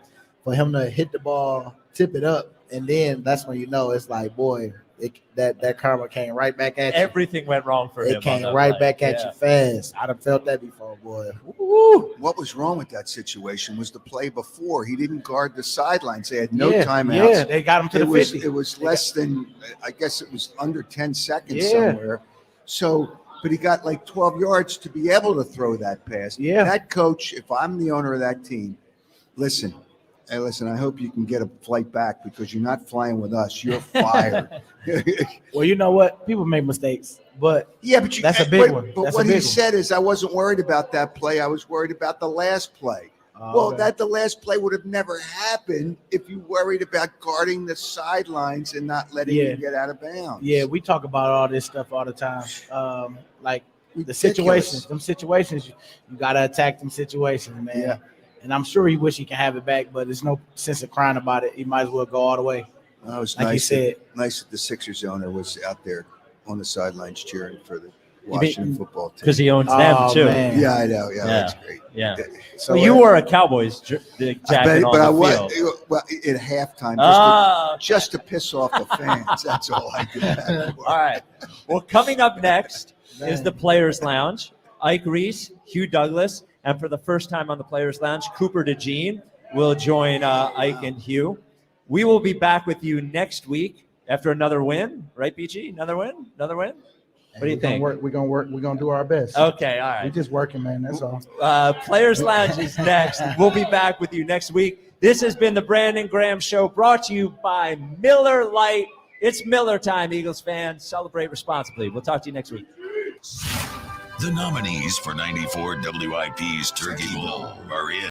for him to hit the ball, tip it up, and then that's when it's like, boy, that karma came right back at you. Everything went wrong for him. It came right back at you fast. I'd have felt that before, boy. Woo. What was wrong with that situation was the play before. He didn't guard the sidelines. They had no timeouts. Yeah, they got him to the 50. It was less than, I guess it was under 10 seconds somewhere. So, but he got like 12 yards to be able to throw that pass. Yeah. That coach, if I'm the owner of that team, listen, I hope you can get a flight back because you're not flying with us. You're fired. Well, you know what? People make mistakes, but that's a big one. But what he said is, I wasn't worried about that play. I was worried about the last play. The last play would have never happened if you worried about guarding the sidelines and not letting him get out of bounds. Yeah, we talk about all this stuff all the time. Like the situations, you got to attack them situations, man. Yeah. And I'm sure he wish he can have it back, but there's no sense of crying about it. He might as well go all the way. It was like nice. You said. Nice that the Sixers owner was out there on the sidelines cheering for the Washington football team. Because he owns them too. Man. Yeah, I know. Yeah, that's great. Yeah. So well, you wore a Cowboys jacket on but I the was field. well at halftime just to piss off the fans. That's all I did that for. All right. Well, coming up next is the Players Lounge. Ike Reese, Hugh Douglas, and for the first time on the Players Lounge, Cooper DeJean will join Ike and Hugh. We will be back with you next week after another win, right, BG? Another win? What do you think? We're gonna do our best. Okay, all right. We're just working, man. That's all. Players Lounge is next. We'll be back with you next week. This has been the Brandon Graham Show, brought to you by Miller Lite. It's Miller time, Eagles fans. Celebrate responsibly. We'll talk to you next week. The nominees for 94 WIP's Turkey Bowl are in.